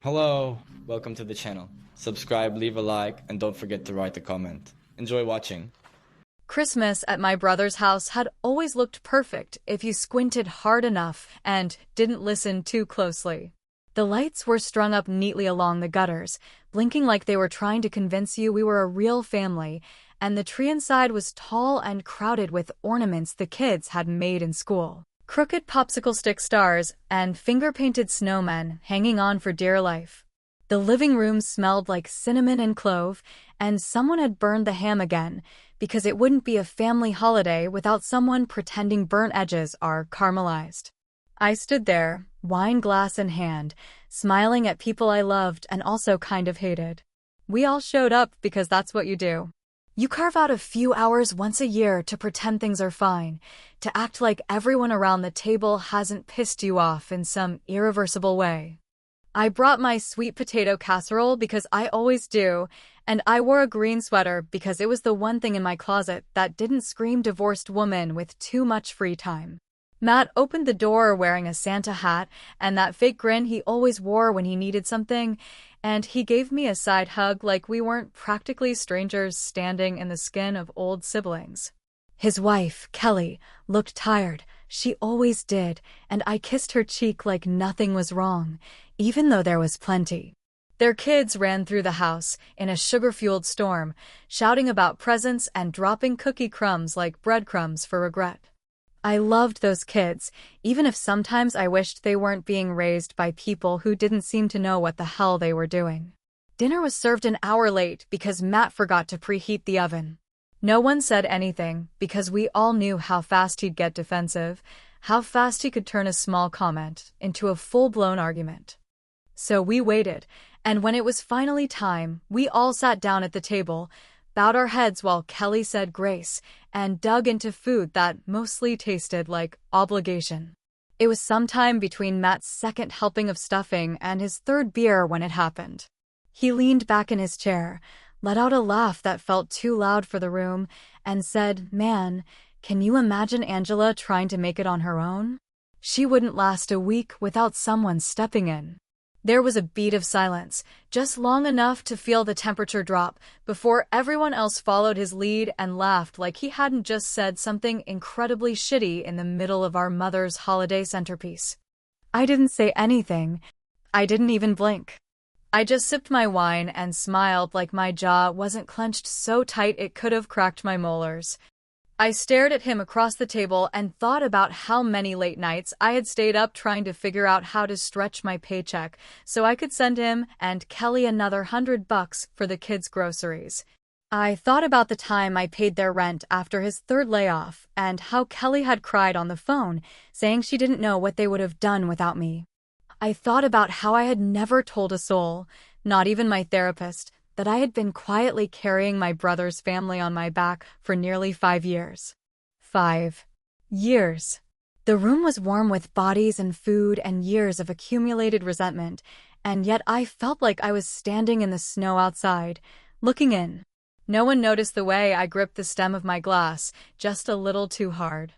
Hello, welcome to the channel. Subscribe, leave a like, and don't forget to write a comment. Enjoy watching. Christmas at my brother's house had always looked perfect if you squinted hard enough and didn't listen too closely. The lights were strung up neatly along the gutters, blinking like they were trying to convince you we were a real family, and the tree inside was tall and crowded with ornaments the kids had made in school. Crooked popsicle stick stars and finger-painted snowmen hanging on for dear life. The living room smelled like cinnamon and clove, and someone had burned the ham again, because it wouldn't be a family holiday without someone pretending burnt edges are caramelized. I stood there, wine glass in hand, smiling at people I loved and also kind of hated. We all showed up because that's what you do. You carve out a few hours once a year to pretend things are fine, to act like everyone around the table hasn't pissed you off in some irreversible way. I brought my sweet potato casserole because I always do, and I wore a green sweater because it was the one thing in my closet that didn't scream divorced woman with too much free time. Matt opened the door wearing a Santa hat and that fake grin he always wore when he needed something, and he gave me a side hug like we weren't practically strangers standing in the skin of old siblings. His wife, Kelly, looked tired. She always did, and I kissed her cheek like nothing was wrong, even though there was plenty. Their kids ran through the house in a sugar-fueled storm, shouting about presents and dropping cookie crumbs like breadcrumbs for regret. I loved those kids, even if sometimes I wished they weren't being raised by people who didn't seem to know what the hell they were doing. Dinner was served an hour late because Matt forgot to preheat the oven. No one said anything because we all knew how fast he'd get defensive, how fast he could turn a small comment into a full-blown argument. So we waited, and when it was finally time, we all sat down at the table, bowed our heads while Kelly said grace, and dug into food that mostly tasted like obligation. It was sometime between Matt's second helping of stuffing and his third beer when it happened. He leaned back in his chair, let out a laugh that felt too loud for the room, and said, "Man, can you imagine Angela trying to make it on her own? She wouldn't last a week without someone stepping in." There was a beat of silence, just long enough to feel the temperature drop, before everyone else followed his lead and laughed like he hadn't just said something incredibly shitty in the middle of our mother's holiday centerpiece. I didn't say anything. I didn't even blink. I just sipped my wine and smiled like my jaw wasn't clenched so tight it could have cracked my molars. I stared at him across the table and thought about how many late nights I had stayed up trying to figure out how to stretch my paycheck so I could send him and Kelly another $100 for the kids' groceries. I thought about the time I paid their rent after his third layoff and how Kelly had cried on the phone, saying she didn't know what they would have done without me. I thought about how I had never told a soul, not even my therapist, that I had been quietly carrying my brother's family on my back for nearly 5 years. 5 years. The room was warm with bodies and food and years of accumulated resentment, and yet I felt like I was standing in the snow outside, looking in. No one noticed the way I gripped the stem of my glass, just a little too hard.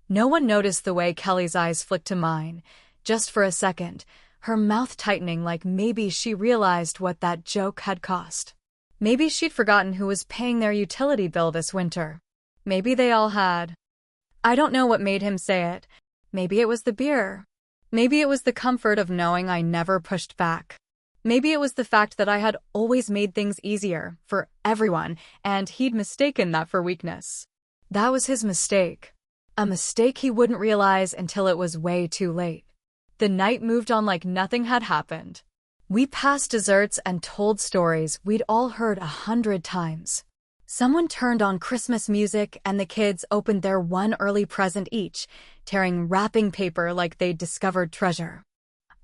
No one noticed the way Kelly's eyes flicked to mine, just for a second, her mouth tightening like maybe she realized what that joke had cost. Maybe she'd forgotten who was paying their utility bill this winter. Maybe they all had. I don't know what made him say it. Maybe it was the beer. Maybe it was the comfort of knowing I never pushed back. Maybe it was the fact that I had always made things easier for everyone, and he'd mistaken that for weakness. That was his mistake. A mistake he wouldn't realize until it was way too late. The night moved on like nothing had happened. We passed desserts and told stories we'd all heard 100 times. Someone turned on Christmas music and the kids opened their one early present each, tearing wrapping paper like they'd discovered treasure.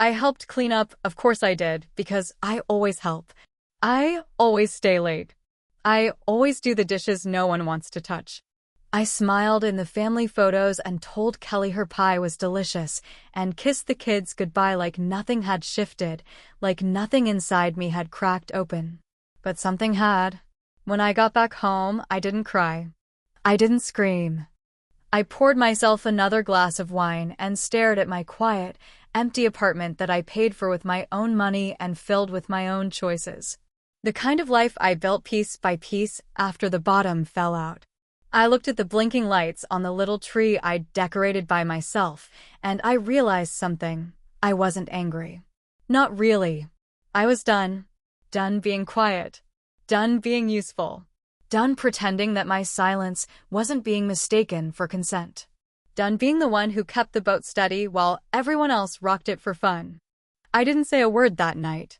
I helped clean up, of course I did, because I always help. I always stay late. I always do the dishes no one wants to touch. I smiled in the family photos and told Kelly her pie was delicious and kissed the kids goodbye like nothing had shifted, like nothing inside me had cracked open. But something had. When I got back home, I didn't cry. I didn't scream. I poured myself another glass of wine and stared at my quiet, empty apartment that I paid for with my own money and filled with my own choices. The kind of life I built piece by piece after the bottom fell out. I looked at the blinking lights on the little tree I'd decorated by myself, and I realized something. I wasn't angry. Not really. I was done. Done being quiet. Done being useful. Done pretending that my silence wasn't being mistaken for consent. Done being the one who kept the boat steady while everyone else rocked it for fun. I didn't say a word that night.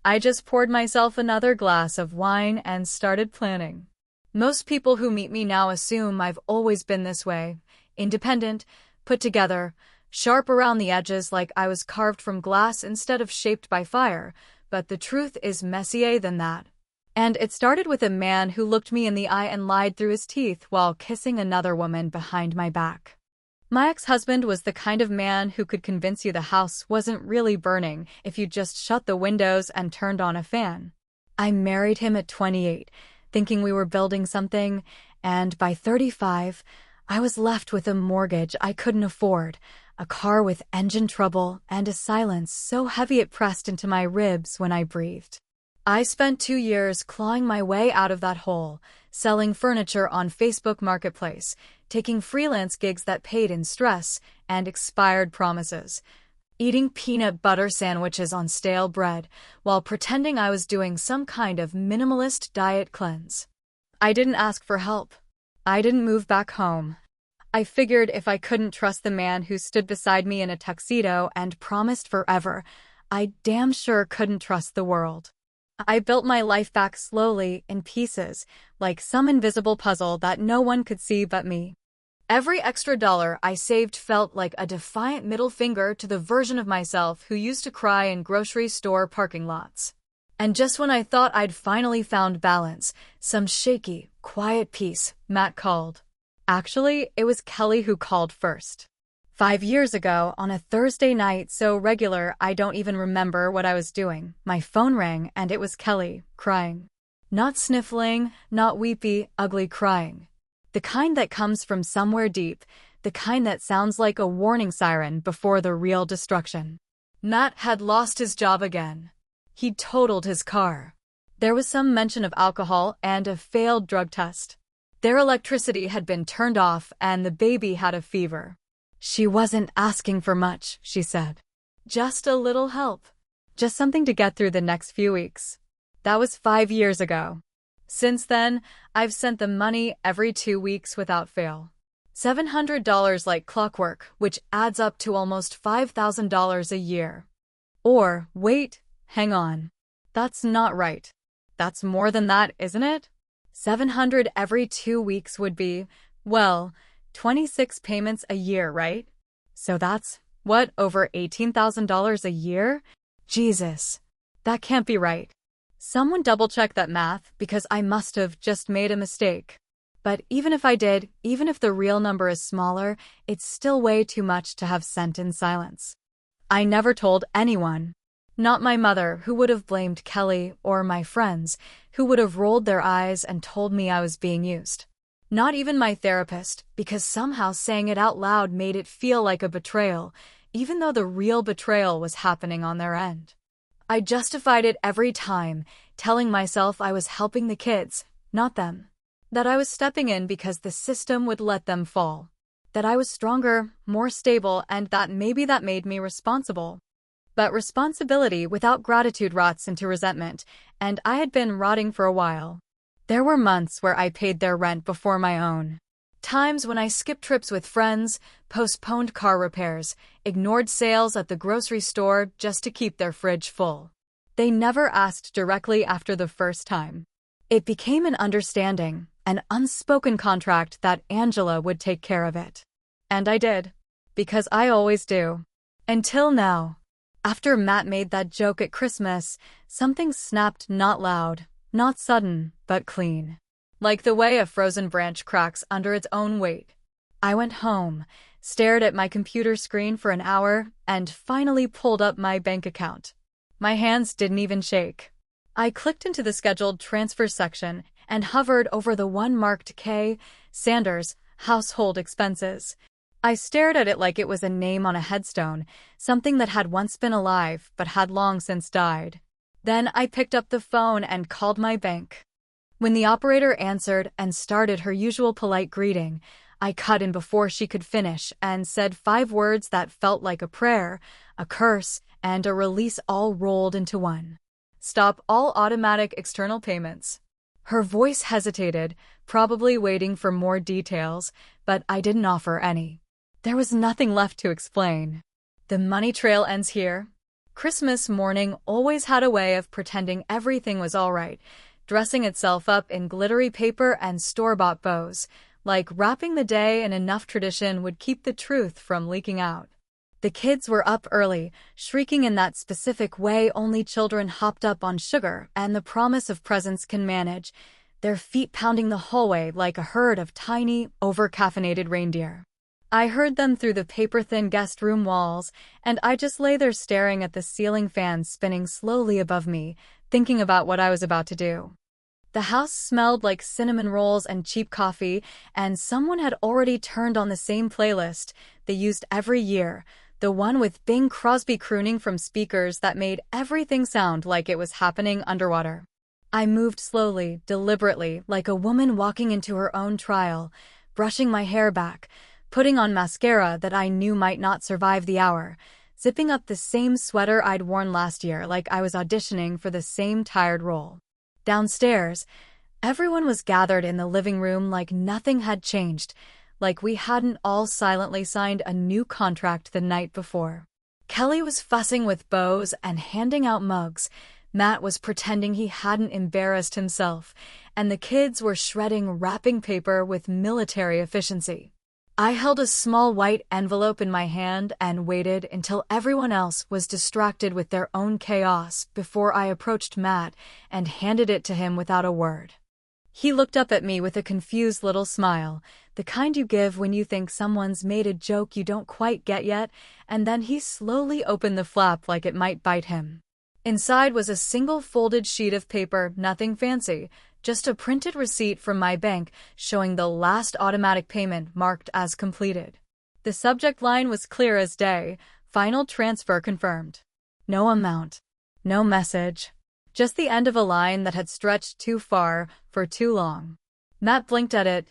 I just poured myself another glass of wine and started planning. Most people who meet me now assume I've always been this way, independent, put together, sharp around the edges like I was carved from glass instead of shaped by fire, but the truth is messier than that. And it started with a man who looked me in the eye and lied through his teeth while kissing another woman behind my back. My ex-husband was the kind of man who could convince you the house wasn't really burning if you just shut the windows and turned on a fan. I married him at 28, thinking we were building something, and by 35, I was left with a mortgage I couldn't afford, a car with engine trouble, and a silence so heavy it pressed into my ribs when I breathed. I spent 2 years clawing my way out of that hole, selling furniture on Facebook Marketplace, taking freelance gigs that paid in stress and expired promises, eating peanut butter sandwiches on stale bread while pretending I was doing some kind of minimalist diet cleanse. I didn't ask for help. I didn't move back home. I figured if I couldn't trust the man who stood beside me in a tuxedo and promised forever, I damn sure couldn't trust the world. I built my life back slowly in pieces, like some invisible puzzle that no one could see but me. Every extra dollar I saved felt like a defiant middle finger to the version of myself who used to cry in grocery store parking lots. And just when I thought I'd finally found balance, some shaky, quiet peace, Matt called. Actually, it was Kelly who called first. 5 years ago, on a Thursday night so regular I don't even remember what I was doing, my phone rang and it was Kelly, crying. Not sniffling, not weepy, ugly crying. The kind that comes from somewhere deep, the kind that sounds like a warning siren before the real destruction. Matt had lost his job again. He'd totaled his car. There was some mention of alcohol and a failed drug test. Their electricity had been turned off and the baby had a fever. She wasn't asking for much, she said. Just a little help. Just something to get through the next few weeks. That was 5 years ago. Since then, I've sent the money every 2 weeks without fail. $700 like clockwork, which adds up to almost $5,000 a year. Or, wait, hang on. That's not right. That's more than that, isn't it? 700 every 2 weeks would be, well, 26 payments a year, right? So that's, what, over $18,000 a year? Jesus, that can't be right. Someone double-check that math because I must have just made a mistake. But even if I did, even if the real number is smaller, it's still way too much to have sent in silence. I never told anyone. Not my mother, who would have blamed Kelly, or my friends, who would have rolled their eyes and told me I was being used. Not even my therapist, because somehow saying it out loud made it feel like a betrayal, even though the real betrayal was happening on their end. I justified it every time, telling myself I was helping the kids, not them. That I was stepping in because the system would let them fall. That I was stronger, more stable, and that maybe that made me responsible. But responsibility without gratitude rots into resentment, and I had been rotting for a while. There were months where I paid their rent before my own. Times when I skipped trips with friends, postponed car repairs, ignored sales at the grocery store just to keep their fridge full. They never asked directly after the first time. It became an understanding, an unspoken contract that Angela would take care of it. And I did. Because I always do. Until now. After Matt made that joke at Christmas, something snapped, not loud, not sudden, but clean. Like the way a frozen branch cracks under its own weight. I went home, stared at my computer screen for an hour, and finally pulled up my bank account. My hands didn't even shake. I clicked into the scheduled transfer section and hovered over the one marked K, Sanders, household expenses. I stared at it like it was a name on a headstone, something that had once been alive but had long since died. Then I picked up the phone and called my bank. When the operator answered and started her usual polite greeting, I cut in before she could finish and said 5 words that felt like a prayer, a curse, and a release all rolled into one. Stop all automatic external payments. Her voice hesitated, probably waiting for more details, but I didn't offer any. There was nothing left to explain. The money trail ends here. Christmas morning always had a way of pretending everything was all right, dressing itself up in glittery paper and store-bought bows, like wrapping the day in enough tradition would keep the truth from leaking out. The kids were up early, shrieking in that specific way only children hopped up on sugar and the promise of presents can manage, their feet pounding the hallway like a herd of tiny, over-caffeinated reindeer. I heard them through the paper-thin guest room walls, and I just lay there staring at the ceiling fan spinning slowly above me, thinking about what I was about to do. The house smelled like cinnamon rolls and cheap coffee, and someone had already turned on the same playlist they used every year, the one with Bing Crosby crooning from speakers that made everything sound like it was happening underwater. I moved slowly, deliberately, like a woman walking into her own trial, brushing my hair back, putting on mascara that I knew might not survive the hour, zipping up the same sweater I'd worn last year like I was auditioning for the same tired role. Downstairs, everyone was gathered in the living room like nothing had changed, like we hadn't all silently signed a new contract the night before. Kelly was fussing with bows and handing out mugs, Matt was pretending he hadn't embarrassed himself, and the kids were shredding wrapping paper with military efficiency. I held a small white envelope in my hand and waited until everyone else was distracted with their own chaos before I approached Matt and handed it to him without a word. He looked up at me with a confused little smile, the kind you give when you think someone's made a joke you don't quite get yet, and then he slowly opened the flap like it might bite him. Inside was a single folded sheet of paper, nothing fancy, just a printed receipt from my bank showing the last automatic payment marked as completed. The subject line was clear as day, final transfer confirmed. No amount. No message. Just the end of a line that had stretched too far for too long. Matt blinked at it,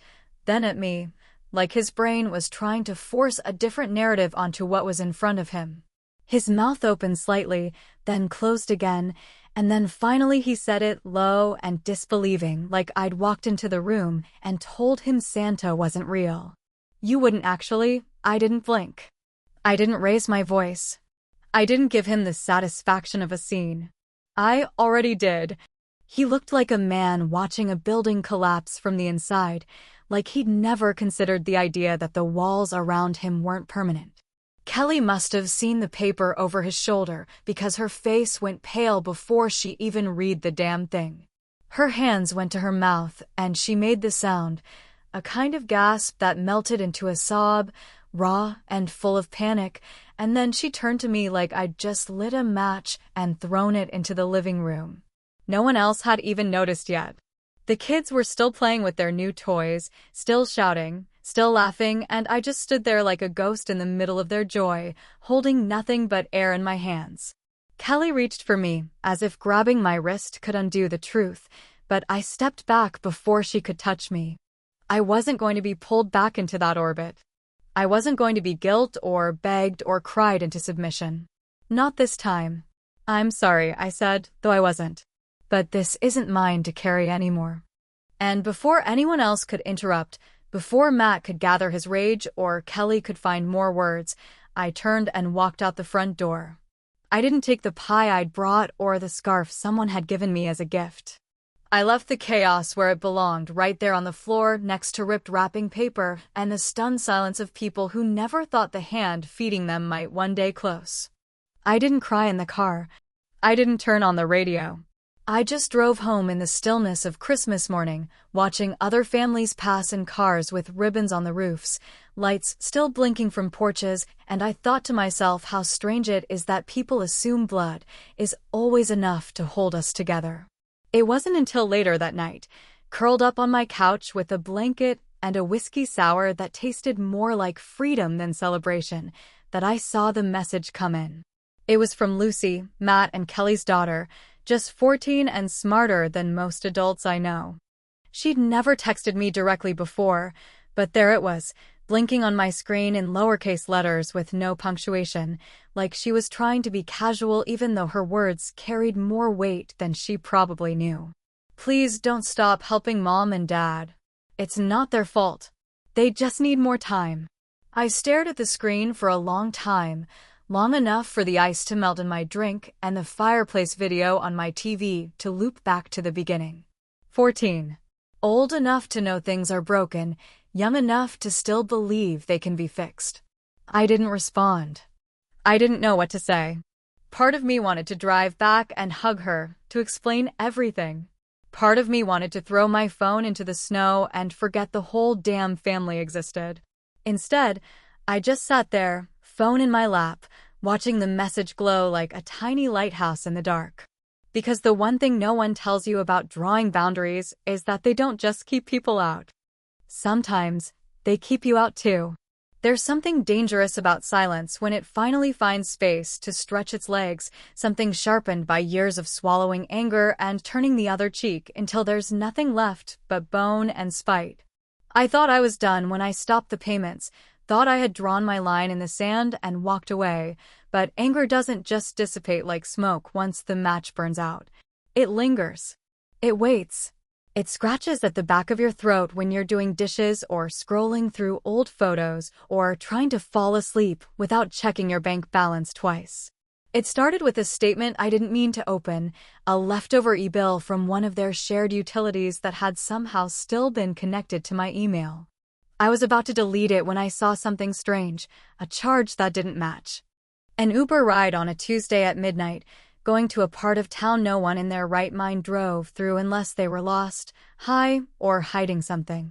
then at me, like his brain was trying to force a different narrative onto what was in front of him. His mouth opened slightly, then closed again, and then finally he said it low and disbelieving, like I'd walked into the room and told him Santa wasn't real. You wouldn't actually. I didn't blink. I didn't raise my voice. I didn't give him the satisfaction of a scene. I already did. He looked like a man watching a building collapse from the inside, like he'd never considered the idea that the walls around him weren't permanent. Kelly must have seen the paper over his shoulder because her face went pale before she even read the damn thing. Her hands went to her mouth and she made the sound, a kind of gasp that melted into a sob, raw and full of panic, and then she turned to me like I'd just lit a match and thrown it into the living room. No one else had even noticed yet. The kids were still playing with their new toys, still shouting, still laughing, and I just stood there like a ghost in the middle of their joy, holding nothing but air in my hands. Kelly reached for me, as if grabbing my wrist could undo the truth, but I stepped back before she could touch me. I wasn't going to be pulled back into that orbit. I wasn't going to be guilt or begged or cried into submission. Not this time. I'm sorry, I said, though I wasn't. But this isn't mine to carry anymore. And before anyone else could interrupt, before Matt could gather his rage or Kelly could find more words, I turned and walked out the front door. I didn't take the pie I'd brought or the scarf someone had given me as a gift. I left the chaos where it belonged, right there on the floor next to ripped wrapping paper and the stunned silence of people who never thought the hand feeding them might one day close. I didn't cry in the car. I didn't turn on the radio. I just drove home in the stillness of Christmas morning, watching other families pass in cars with ribbons on the roofs, lights still blinking from porches, and I thought to myself how strange it is that people assume blood is always enough to hold us together. It wasn't until later that night, curled up on my couch with a blanket and a whiskey sour that tasted more like freedom than celebration that I saw the message come in. It was from Lucy, Matt and Kelly's daughter, just 14 and smarter than most adults I know. She'd never texted me directly before, but there it was, blinking on my screen in lowercase letters with no punctuation, like she was trying to be casual even though her words carried more weight than she probably knew. Please don't stop helping Mom and Dad. It's not their fault. They just need more time. I stared at the screen for a long time, long enough for the ice to melt in my drink and the fireplace video on my TV to loop back to the beginning. 14. Old enough to know things are broken, young enough to still believe they can be fixed. I didn't respond. I didn't know what to say. Part of me wanted to drive back and hug her, to explain everything. Part of me wanted to throw my phone into the snow and forget the whole damn family existed. Instead, I just sat there, phone in my lap, watching the message glow like a tiny lighthouse in the dark. Because the one thing no one tells you about drawing boundaries is that they don't just keep people out. Sometimes, they keep you out too. There's something dangerous about silence when it finally finds space to stretch its legs, something sharpened by years of swallowing anger and turning the other cheek until there's nothing left but bone and spite. I thought I was done when I stopped the payments, thought I had drawn my line in the sand and walked away, but anger doesn't just dissipate like smoke once the match burns out. It lingers. It waits. It scratches at the back of your throat when you're doing dishes or scrolling through old photos or trying to fall asleep without checking your bank balance twice. It started with a statement I didn't mean to open, a leftover e-bill from one of their shared utilities that had somehow still been connected to my email. I was about to delete it when I saw something strange, a charge that didn't match. An Uber ride on a Tuesday at midnight, going to a part of town no one in their right mind drove through unless they were lost, high, or hiding something.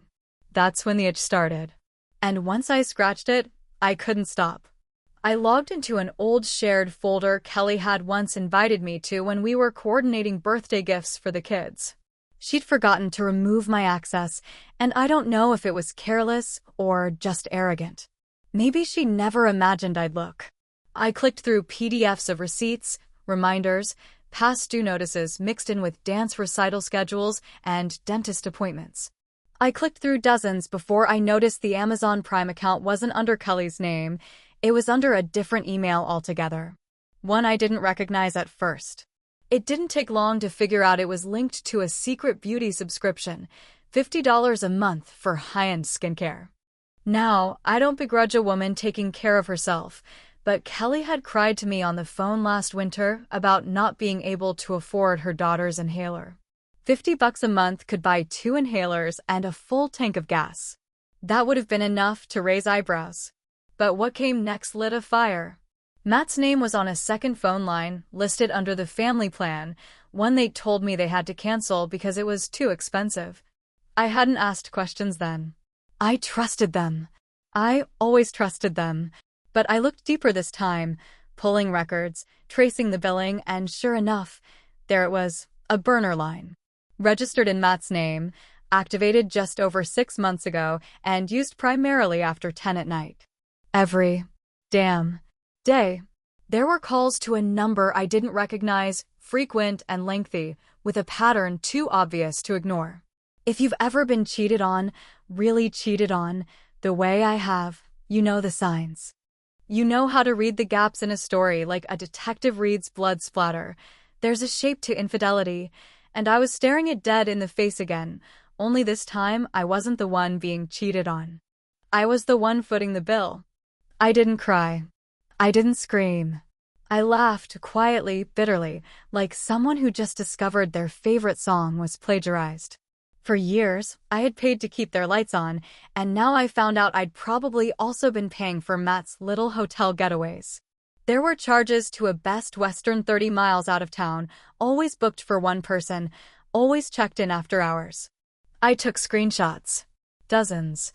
That's when the itch started. And once I scratched it, I couldn't stop. I logged into an old shared folder Kelly had once invited me to when we were coordinating birthday gifts for the kids. She'd forgotten to remove my access, and I don't know if it was careless or just arrogant. Maybe she never imagined I'd look. I clicked through PDFs of receipts, reminders, past due notices mixed in with dance recital schedules and dentist appointments. I clicked through dozens before I noticed the Amazon Prime account wasn't under Kelly's name. It was under a different email altogether. One I didn't recognize at first. It didn't take long to figure out it was linked to a secret beauty subscription, $50 a month for high-end skincare. Now, I don't begrudge a woman taking care of herself, but Kelly had cried to me on the phone last winter about not being able to afford her daughter's inhaler. $50 a month could buy 2 inhalers and a full tank of gas. That would have been enough to raise eyebrows. But what came next lit a fire. Matt's name was on a second phone line, listed under the family plan, one they told me they had to cancel because it was too expensive. I hadn't asked questions then. I trusted them. I always trusted them. But I looked deeper this time, pulling records, tracing the billing, and sure enough, there it was, a burner line. Registered in Matt's name, activated just over 6 months ago, and used primarily after 10 at night. Every damn day, there were calls to a number I didn't recognize, frequent and lengthy, with a pattern too obvious to ignore. If you've ever been cheated on, really cheated on, the way I have, you know the signs. You know how to read the gaps in a story like a detective reads blood splatter. There's a shape to infidelity, and I was staring it dead in the face again, only this time I wasn't the one being cheated on. I was the one footing the bill. I didn't cry. I didn't scream. I laughed quietly, bitterly, like someone who just discovered their favorite song was plagiarized. For years, I had paid to keep their lights on, and now I found out I'd probably also been paying for Matt's little hotel getaways. There were charges to a Best Western 30 miles out of town, always booked for one person, always checked in after hours. I took screenshots. Dozens.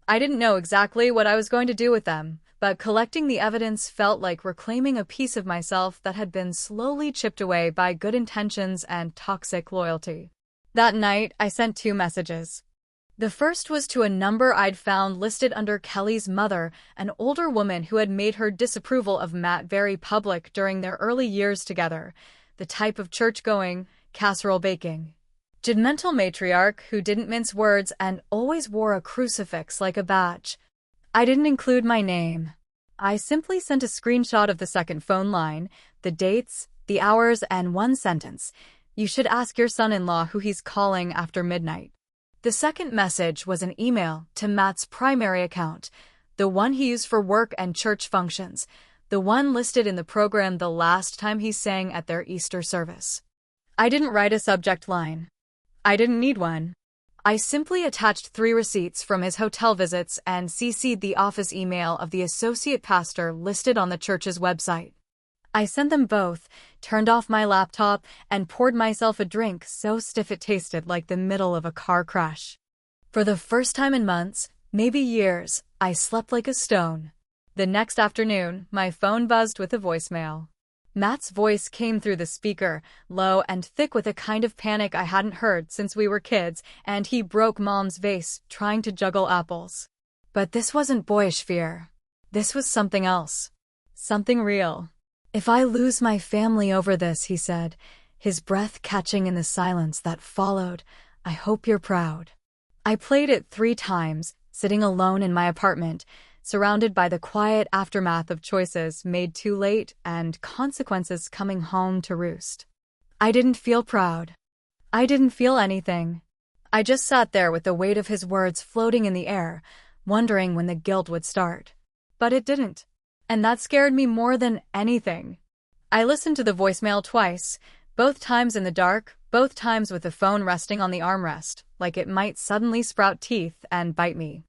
I didn't know exactly what I was going to do with them, but collecting the evidence felt like reclaiming a piece of myself that had been slowly chipped away by good intentions and toxic loyalty. That night, I sent 2 messages. The first was to a number I'd found listed under Kelly's mother, an older woman who had made her disapproval of Matt very public during their early years together, the type of church-going, casserole-baking, judgmental matriarch who didn't mince words and always wore a crucifix like a badge. I didn't include my name. I simply sent a screenshot of the second phone line, the dates, the hours, and one sentence. You should ask your son-in-law who he's calling after midnight. The second message was an email to Matt's primary account, the one he used for work and church functions, the one listed in the program the last time he sang at their Easter service. I didn't write a subject line. I didn't need one. I simply attached 3 receipts from his hotel visits and CC'd the office email of the associate pastor listed on the church's website. I sent them both, turned off my laptop, and poured myself a drink so stiff it tasted like the middle of a car crash. For the first time in months, maybe years, I slept like a stone. The next afternoon, my phone buzzed with a voicemail. Matt's voice came through the speaker, low and thick with a kind of panic I hadn't heard since we were kids, and he broke Mom's vase trying to juggle apples. But this wasn't boyish fear. This was something else. Something real. If I lose my family over this, he said, his breath catching in the silence that followed, I hope you're proud. I played it 3 times, sitting alone in my apartment, surrounded by the quiet aftermath of choices made too late and consequences coming home to roost. I didn't feel proud. I didn't feel anything. I just sat there with the weight of his words floating in the air, wondering when the guilt would start. But it didn't. And that scared me more than anything. I listened to the voicemail twice, both times in the dark, both times with the phone resting on the armrest, like it might suddenly sprout teeth and bite me.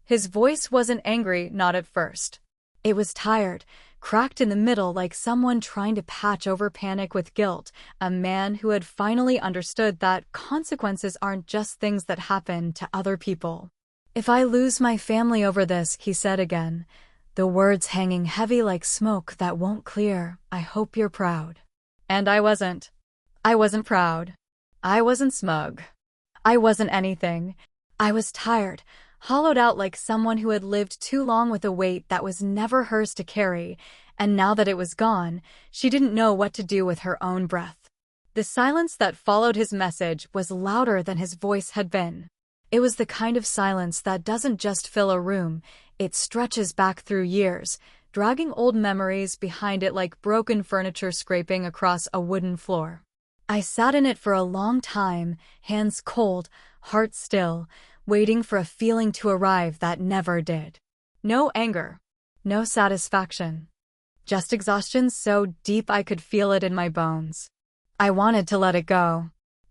His voice wasn't angry, not at first. It was tired, cracked in the middle like someone trying to patch over panic with guilt, a man who had finally understood that consequences aren't just things that happen to other people. If I lose my family over this, he said again, the words hanging heavy like smoke that won't clear, I hope you're proud. And I wasn't. I wasn't proud. I wasn't smug. I wasn't anything. I was tired, hollowed out like someone who had lived too long with a weight that was never hers to carry, and now that it was gone, she didn't know what to do with her own breath. The silence that followed his message was louder than his voice had been. It was the kind of silence that doesn't just fill a room, it stretches back through years, dragging old memories behind it like broken furniture scraping across a wooden floor. I sat in it for a long time, hands cold, heart still, waiting for a feeling to arrive that never did. No anger, no satisfaction. Just exhaustion so deep I could feel it in my bones. I wanted to let it go.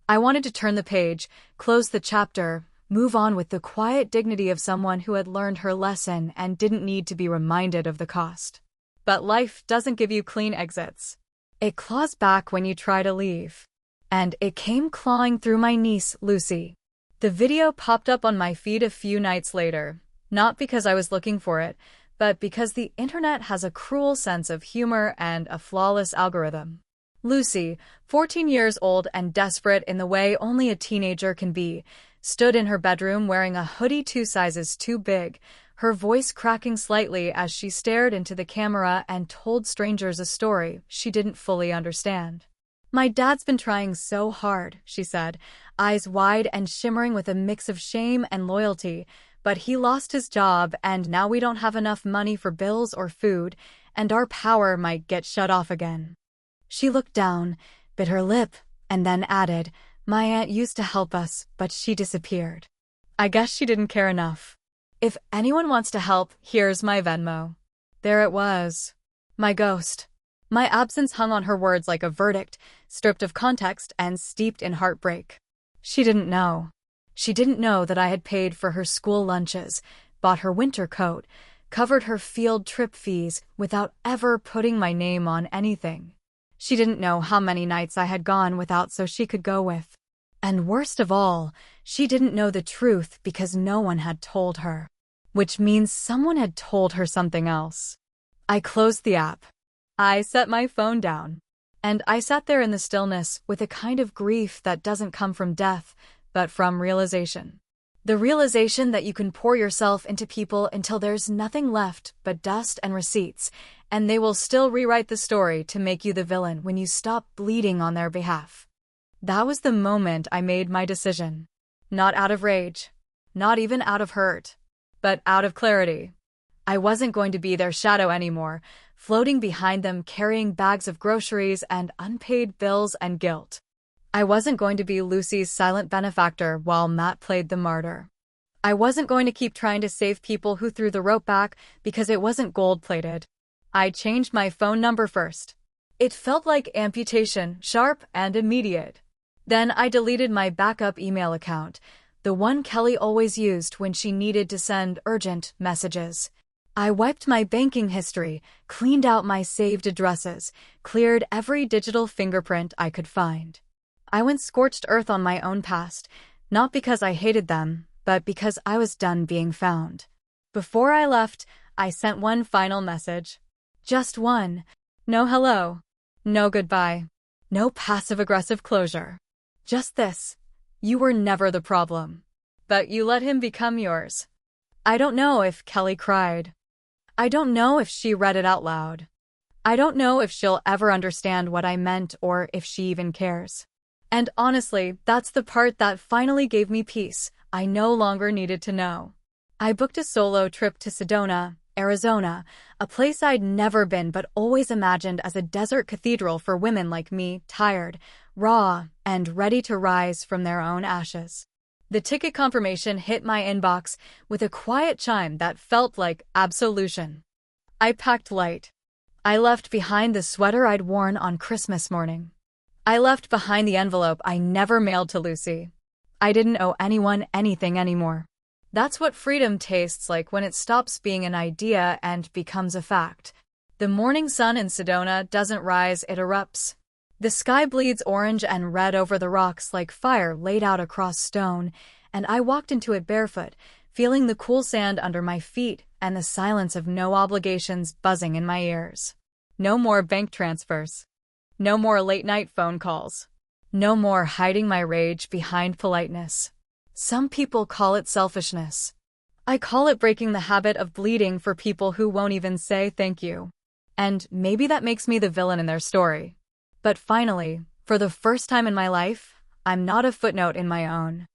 I wanted to turn the page, close the chapter, move on with the quiet dignity of someone who had learned her lesson and didn't need to be reminded of the cost. But life doesn't give you clean exits. It claws back when you try to leave. And it came clawing through my niece, Lucy. The video popped up on my feed a few nights later, not because I was looking for it, but because the internet has a cruel sense of humor and a flawless algorithm. Lucy, 14 years old and desperate in the way only a teenager can be, stood in her bedroom wearing a hoodie 2 sizes too big, her voice cracking slightly as she stared into the camera and told strangers a story she didn't fully understand. My dad's been trying so hard, she said, eyes wide and shimmering with a mix of shame and loyalty, but he lost his job and now we don't have enough money for bills or food, and our power might get shut off again. She looked down, bit her lip, and then added, my aunt used to help us, but she disappeared. I guess she didn't care enough. If anyone wants to help, here's my Venmo. There it was. My ghost. My absence hung on her words like a verdict, stripped of context and steeped in heartbreak. She didn't know. She didn't know that I had paid for her school lunches, bought her winter coat, covered her field trip fees without ever putting my name on anything. She didn't know how many nights I had gone without so she could go with. And worst of all, she didn't know the truth because no one had told her. Which means someone had told her something else. I closed the app. I set my phone down. And I sat there in the stillness with a kind of grief that doesn't come from death, but from realization. The realization that you can pour yourself into people until there's nothing left but dust and receipts, and they will still rewrite the story to make you the villain when you stop bleeding on their behalf. That was the moment I made my decision. Not out of rage, not even out of hurt, but out of clarity. I wasn't going to be their shadow anymore, floating behind them carrying bags of groceries and unpaid bills and guilt. I wasn't going to be Lucy's silent benefactor while Matt played the martyr. I wasn't going to keep trying to save people who threw the rope back because it wasn't gold-plated. I changed my phone number first. It felt like amputation, sharp and immediate. Then I deleted my backup email account, the one Kelly always used when she needed to send urgent messages. I wiped my banking history, cleaned out my saved addresses, cleared every digital fingerprint I could find. I went scorched earth on my own past, not because I hated them, but because I was done being found. Before I left, I sent one final message. Just one. No hello. No goodbye. No passive-aggressive closure. Just this. You were never the problem. But you let him become yours. I don't know if Kelly cried. I don't know if she read it out loud. I don't know if she'll ever understand what I meant or if she even cares. And honestly, that's the part that finally gave me peace. I no longer needed to know. I booked a solo trip to Sedona, Arizona, a place I'd never been but always imagined as a desert cathedral for women like me, tired, raw, and ready to rise from their own ashes. The ticket confirmation hit my inbox with a quiet chime that felt like absolution. I packed light. I left behind the sweater I'd worn on Christmas morning. I left behind the envelope I never mailed to Lucy. I didn't owe anyone anything anymore. That's what freedom tastes like when it stops being an idea and becomes a fact. The morning sun in Sedona doesn't rise, it erupts. The sky bleeds orange and red over the rocks like fire laid out across stone, and I walked into it barefoot, feeling the cool sand under my feet and the silence of no obligations buzzing in my ears. No more bank transfers. No more late-night phone calls. No more hiding my rage behind politeness. Some people call it selfishness. I call it breaking the habit of bleeding for people who won't even say thank you. And maybe that makes me the villain in their story. But finally, for the first time in my life, I'm not a footnote in my own.